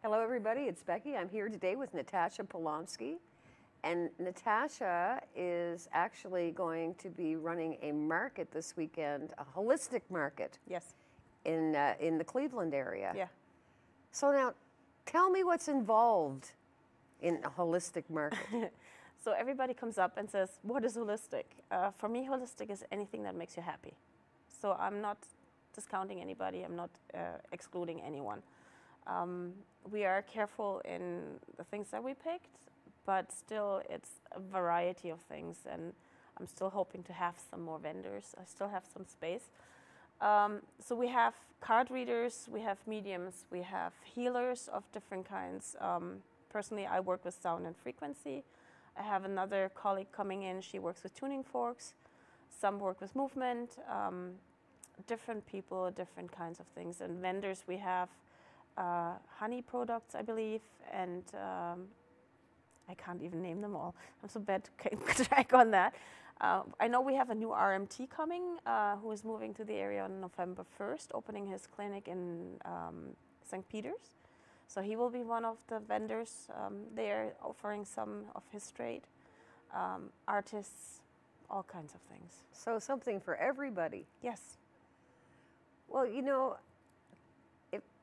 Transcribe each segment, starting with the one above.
Hello, everybody. It's Becky. I'm here today with Natasha Polonsky. And Natasha is actually going to be running a market this weekend, a holistic market. Yes. In the Cleveland area. Yeah. So now, tell me what's involved in a holistic market. So everybody comes up and says, what is holistic? For me, holistic is anything that makes you happy. So I'm not discounting anybody. I'm not excluding anyone. We are careful in the things that we picked, but still it's a variety of things, and I'm still hoping to have some more vendors. I still have some space. So we have card readers, we have mediums, we have healers of different kinds. Personally, I work with sound and frequency. I have another colleague coming in, she works with tuning forks. Some work with movement, different people, different kinds of things. And vendors, we have honey products, I believe, and I can't even name them all. I'm so bad to keep track on that. I know we have a new RMT coming who is moving to the area on November 1st, opening his clinic in St. Peter's. So he will be one of the vendors there, offering some of his trade. Artists, all kinds of things. So something for everybody. Yes. Well, you know,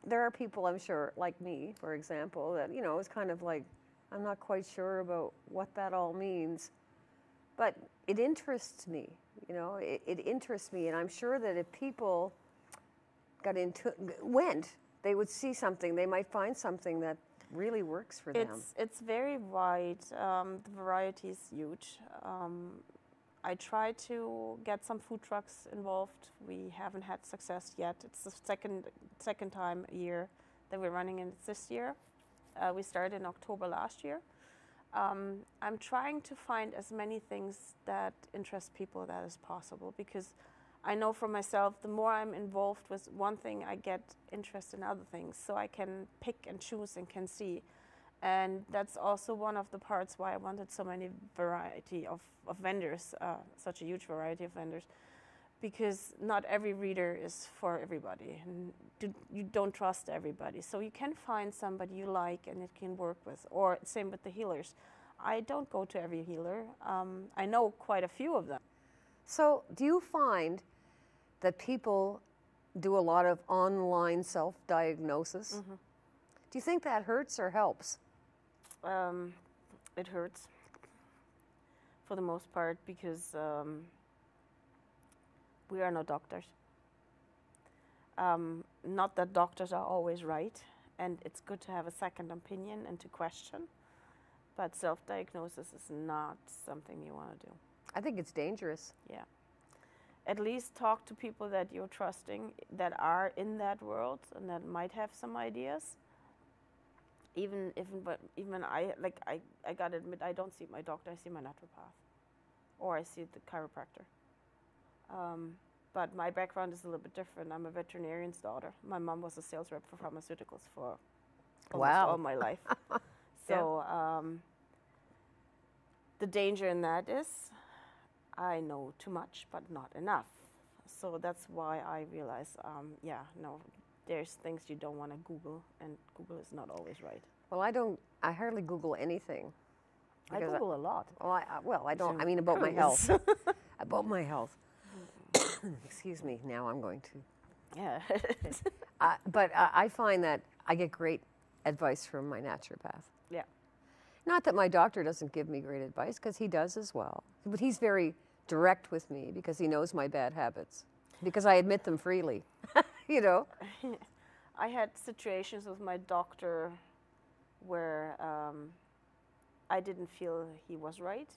there are people, I'm sure, like me, for example, that, you know, it's kind of like, I'm not quite sure about what that all means, but it interests me, you know, it interests me, and I'm sure that if people they would see something, they might find something that really works for them. It's very wide. The variety is huge. I try to get some food trucks involved. We haven't had success yet. It's the second time a year that we're running it this year. We started in October last year. I'm trying to find as many things that interest people that is possible, because I know for myself, the more I'm involved with one thing, I get interest in other things. So I can pick and choose and can see. And that's also one of the parts why I wanted so many variety of vendors, such a huge variety of vendors, because not every reader is for everybody. And you don't trust everybody. So you can find somebody you like and it can work with. Or same with the healers. I don't go to every healer. I know quite a few of them. So do you find that people do a lot of online self-diagnosis? Mm-hmm. Do you think that hurts or helps? It hurts for the most part, because we are no doctors. Not that doctors are always right, and it's good to have a second opinion and to question, but self-diagnosis is not something you want to do. I think it's dangerous. Yeah. At least talk to people that you're trusting, that are in that world and that might have some ideas. Even I gotta admit, I don't see my doctor, I see my naturopath. Or I see the chiropractor. But my background is a little bit different. I'm a veterinarian's daughter. My mom was a sales rep for pharmaceuticals for almost all my life. So the danger in that is I know too much, but not enough. So that's why I realize, there's things you don't want to Google, and Google is not always right. Well, I hardly Google anything. I Google a lot. Well, I don't, I mean about my health. About my health. Excuse me, now I'm going to. Yeah. But I find that I get great advice from my naturopath. Yeah. Not that my doctor doesn't give me great advice, because he does as well. But he's very direct with me because he knows my bad habits, because I admit them freely, you know. I had situations with my doctor where I didn't feel he was right,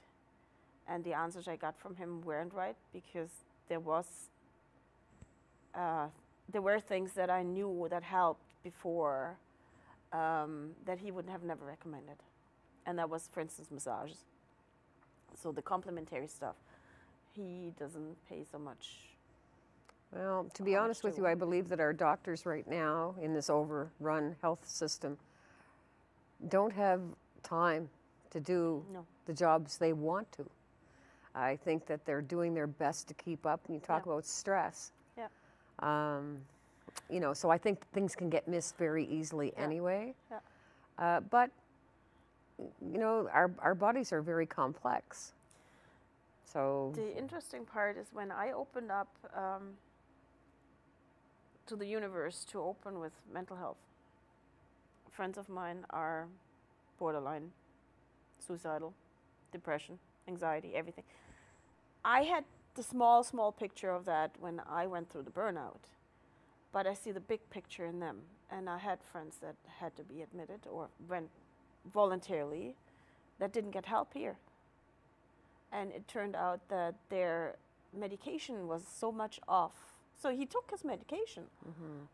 and the answers I got from him weren't right, because there were things that I knew that helped before that he would have never recommended. And that was, for instance, massages. So the complementary stuff, he doesn't pay so much. Well, to be honest with you, I believe that our doctors right now in this overrun health system don't have time to do the jobs they want to. I think that they're doing their best to keep up. And you talk about stress. Yeah. You know, so I think things can get missed very easily anyway. Yeah. But, you know, our bodies are very complex. So the interesting part is when I opened up to the universe to open with mental health, friends of mine are borderline, suicidal, depression, anxiety, everything. I had the small picture of that when I went through the burnout, but I see the big picture in them. And I had friends that had to be admitted or went voluntarily that didn't get help here. And it turned out that their medication was so much off. So he took his medication,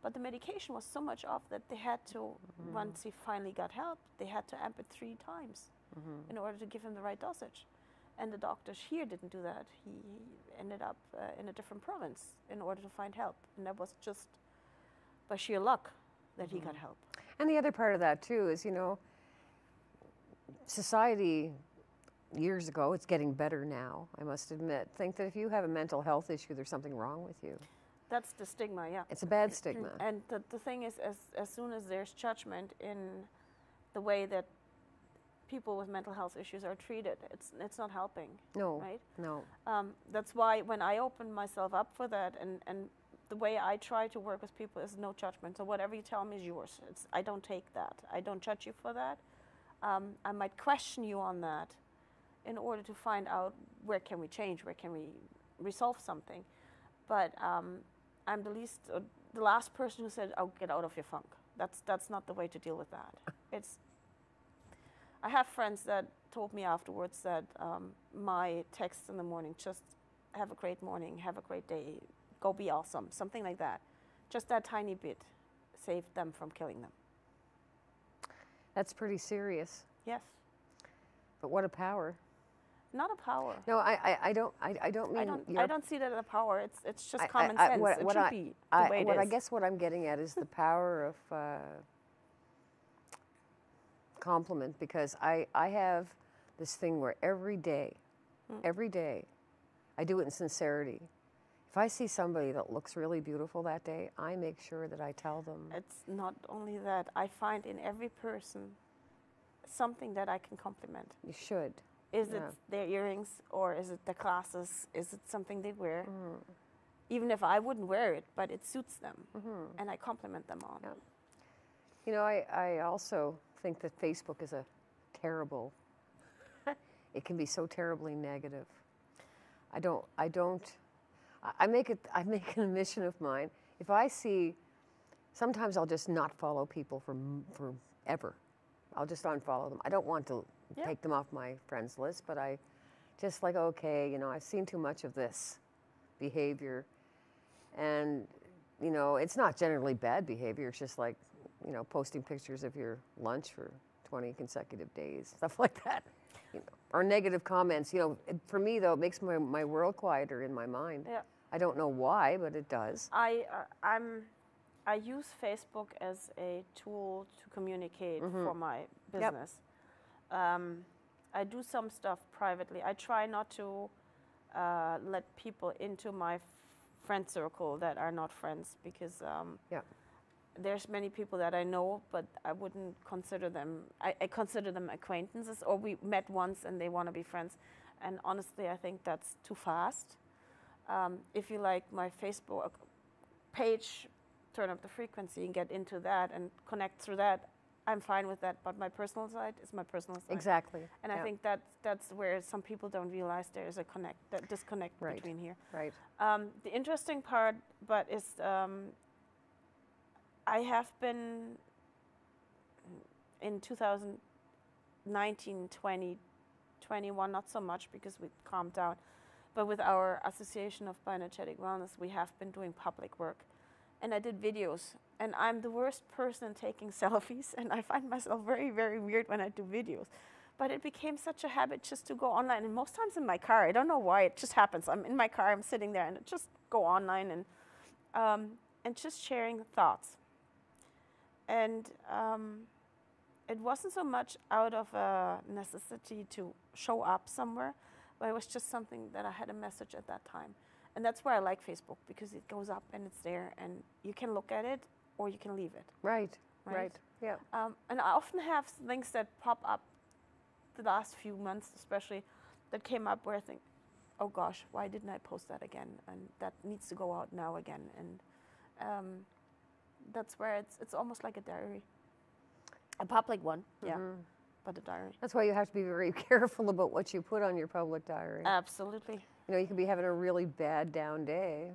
but the medication was so much off that they had to, once he finally got help, they had to amp it 3 times in order to give him the right dosage. And the doctors here didn't do that. He ended up in a different province in order to find help. And that was just by sheer luck that he got help. And the other part of that too is, you know, society years ago, it's getting better now, I must admit, think that if you have a mental health issue, there's something wrong with you. That's the stigma, yeah. It's a bad stigma. And the thing is, as soon as there's judgment in the way that people with mental health issues are treated, it's not helping. No, right? No. That's why when I opened myself up for that, and the way I try to work with people is no judgment. So whatever you tell me is yours. I don't take that. I don't judge you for that. I might question you on that in order to find out where can we change, where can we resolve something. But I'm the last person who said, "Oh, get out of your funk." That's not the way to deal with that. I have friends that told me afterwards that my texts in the morning, just have a great morning, have a great day, go be awesome, something like that. Just that tiny bit saved them from killing them. That's pretty serious. Yes. But what a power. Not a power. No, I don't mean. I don't see that as a power. It's just common sense. It should be the way it is. I guess what I'm getting at is the power of compliment, because I have this thing where every day, I do it in sincerity. If I see somebody that looks really beautiful that day, I make sure that I tell them. It's not only that. I find in every person something that I can compliment. You should. Is it their earrings, or is it their glasses? Is it something they wear? Even if I wouldn't wear it, but it suits them, and I compliment them on. Yeah. You know, I also think that Facebook is a terrible, it can be so terribly negative. I make it a mission of mine. If I see, sometimes I'll just not follow people forever. I'll just unfollow them. I don't want to take them off my friends list, but I just like, okay, you know, I've seen too much of this behavior. And, you know, it's not generally bad behavior. It's just like, you know, posting pictures of your lunch for 20 consecutive days, stuff like that. You know, or negative comments. You know, for me, though, it makes my world quieter in my mind. Yeah. I don't know why, but it does. I use Facebook as a tool to communicate for my business. I do some stuff privately. I try not to let people into my friend circle that are not friends, because there's many people that I know, but I wouldn't consider them, I consider them acquaintances, or we met once and they want to be friends. And honestly, I think that's too fast. If you like my Facebook page, turn up the frequency and get into that and connect through that, I'm fine with that. But my personal side is my personal side. Exactly. And I think that's where some people don't realize there is a disconnect between here. Right. The interesting part, is I have been in 2019, 20, 21, not so much because we calmed down, but with our Association of Bioenergetic Wellness, we have been doing public work. And I did videos, and I'm the worst person taking selfies, and I find myself very, very weird when I do videos. But it became such a habit just to go online, and most times in my car. I don't know why, it just happens. I'm in my car, I'm sitting there, and I just go online and just sharing thoughts. And it wasn't so much out of a necessity to show up somewhere, but it was just something that I had a message at that time. And that's why I like Facebook, because it goes up and it's there, and you can look at it or you can leave it. Right. right? Yeah. And I often have things that pop up the last few months, especially, that came up where I think, oh gosh, why didn't I post that again? And that needs to go out now again. And that's where it's almost like a diary, a public one, yeah, but a diary. That's why you have to be very careful about what you put on your public diary. Absolutely. You know, you could be having a really bad down day.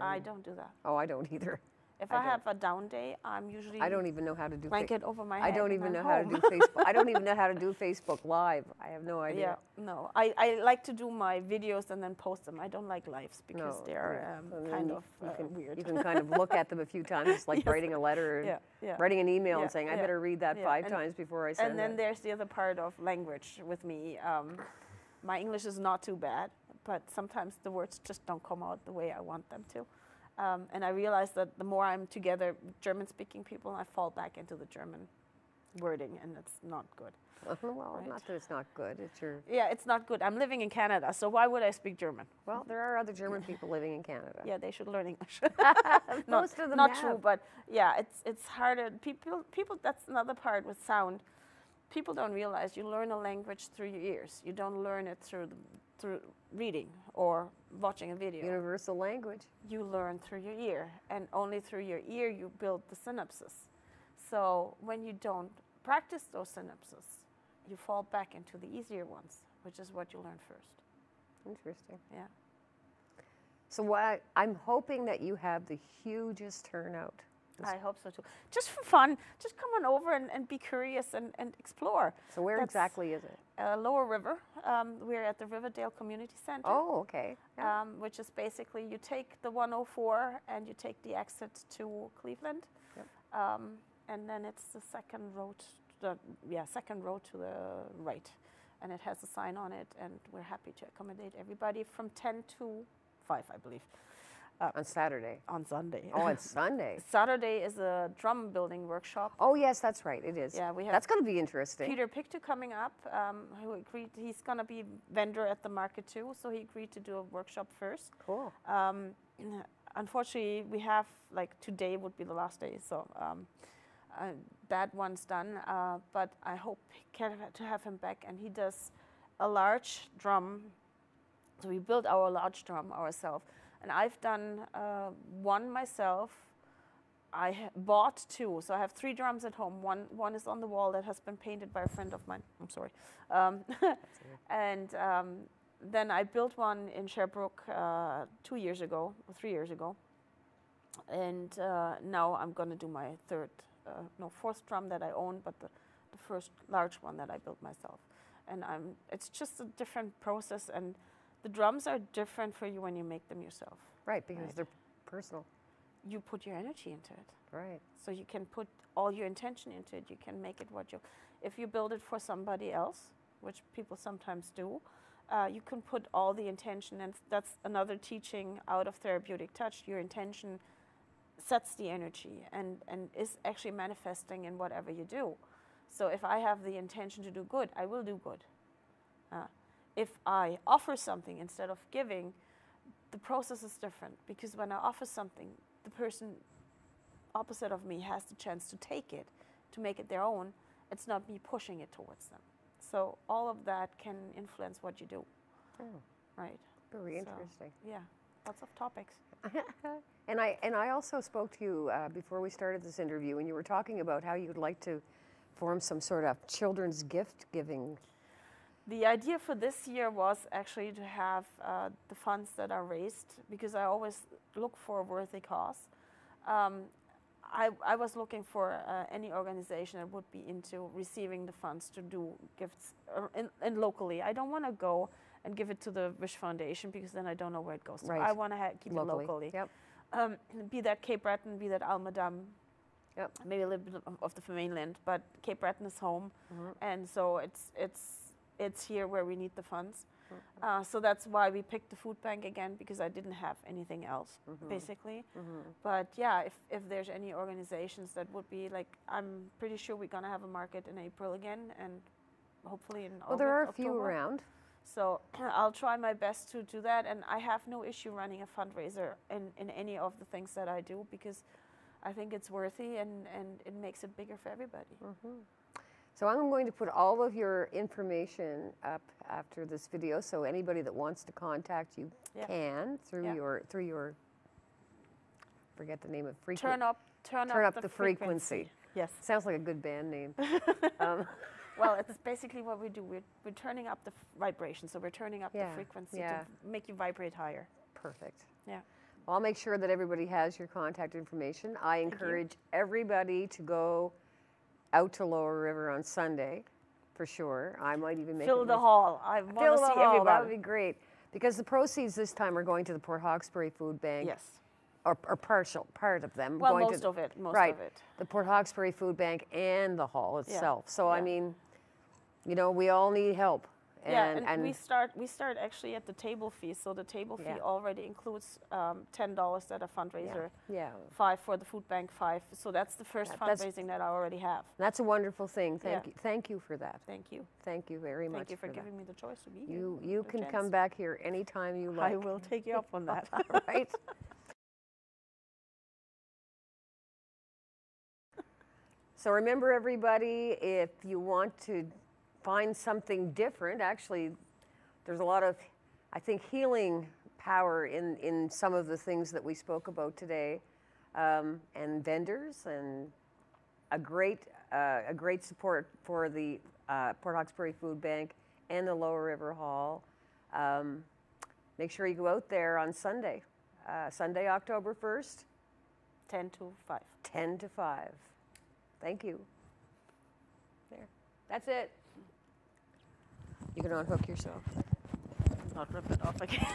I don't do that. Oh, I don't either. If I have a down day, I'm usually I don't even know how to do blanket over my head. I don't even know how to do home. Facebook. I don't even know how to do Facebook Live. I have no idea. Yeah, no. I like to do my videos and then post them. I don't like lives because they're kind of weird. You can kind of look at them a few times, it's like Yes. writing a letter, writing an email and saying, I better read that 5 times before I send it. And then there's the other part of language with me. My English is not too bad, but sometimes the words just don't come out the way I want them to. And I realize that the more I'm together with German-speaking people, I fall back into the German wording, and it's not good. Well, right? Not that it's not good. It's your... Yeah, it's not good. I'm living in Canada, so why would I speak German? Well, there are other German people living in Canada. Yeah, they should learn English. Most of them not have. true, but yeah, it's harder. People. That's another part with sound. People don't realize you learn a language through your ears. You don't learn it through reading or watching a video. Universal language. You learn through your ear, and only through your ear you build the synapses. So when you don't practice those synapses, you fall back into the easier ones, which is what you learn first. Interesting. Yeah. So I'm hoping that you have the hugest turnout. I hope so too. Just for fun, just come on over and be curious and explore. So where exactly is it? Lower River. We're at the Riverdale Community Center. Oh, okay. Yeah. Which is basically you take the 104 and you take the exit to Cleveland. Yep. And then it's the second road to the right. And it has a sign on it, and we're happy to accommodate everybody from 10 to 5, I believe. On Saturday? On Sunday. Oh, on Sunday. Saturday is a drum building workshop. Oh, yes, that's right. It is. Yeah, we have. That's going to be interesting. Peter Pictou coming up, who agreed. He's going to be vendor at the market too, so he agreed to do a workshop first. Cool. Unfortunately, we have today would be the last day, so that one's done. But I hope to have him back, and he does a large drum. So we built our large drum ourselves. And I've done one myself. I bought 2, so I have 3 drums at home. One is on the wall that has been painted by a friend of mine. I'm sorry. And then I built one in Sherbrooke 2 years ago, or 3 years ago. And now I'm going to do my fourth drum that I own, but the first large one that I built myself. And it's just a different process, and the drums are different for you when you make them yourself. Right, because they're personal. You put your energy into it. Right. So you can put all your intention into it. You can make it if you build it for somebody else, which people sometimes do, you can put all the intention, and that's another teaching out of therapeutic touch. Your intention sets the energy and is actually manifesting in whatever you do. So if I have the intention to do good, I will do good. If I offer something instead of giving, the process is different, because when I offer something, the person opposite of me has the chance to take it, to make it their own. It's not me pushing it towards them. So all of that can influence what you do. Oh. Right. Very interesting. Yeah, lots of topics. And I also spoke to you before we started this interview, and you were talking about how you'd like to form some sort of children's gift giving. The idea for this year was actually to have the funds that are raised, because I always look for a worthy cause. I was looking for any organization that would be into receiving the funds to do gifts and locally. I don't want to go and give it to the Wish Foundation, because then I don't know where it goes. Right. So I want to keep it locally. Yep. Be that Cape Breton, be that Almadam, yep. Maybe a little bit of the mainland, but Cape Breton is home, and so it's here where we need the funds. So that's why we picked the food bank again, because I didn't have anything else, basically. But yeah, if there's any organizations that would be I'm pretty sure we're going to have a market in April again, and hopefully in August. Well, there are a October. few around. So I'll try my best to do that, and I have no issue running a fundraiser in any of the things that I do, because I think it's worthy, and it makes it bigger for everybody. So I'm going to put all of your information up after this video, so anybody that wants to contact you can through your forget the name of frequency. Turn up the frequency. Yes. Sounds like a good band name. Well, it's basically what we do. We're turning up the vibration, so we're turning up the frequency to make you vibrate higher. Perfect. Yeah. Well, I'll make sure that everybody has your contact information. I encourage everybody to go out to Lower River on Sunday, for sure. I might even make Fill the hall. I want to see everybody. That would be great. Because the proceeds this time are going to the Port Hawkesbury Food Bank. Yes. Or part of them. Well, going most of it. Most right, of it. The Port Hawkesbury Food Bank and the hall itself. So, I mean, you know, we all need help. And we start actually at the table fee. So the table fee already includes $10 at a fundraiser, $5 for the food bank, $5. So that's the first fundraising that I already have. That's a wonderful thing. Thank you for that. Thank you. Thank you very much. Thank you for giving me the choice to be here. You can come back here anytime you like. I will take you up on that. Right. So remember, everybody, if you want to find something different, actually, there's a lot of, I think, healing power in some of the things that we spoke about today, and vendors, and a great support for the Port Hawkesbury Food Bank and the Lower River Hall. Make sure you go out there on Sunday, Sunday, October 1st. 10 to 5. 10 to 5. Thank you. There. That's it. You can unhook yourself. Not rip it off again.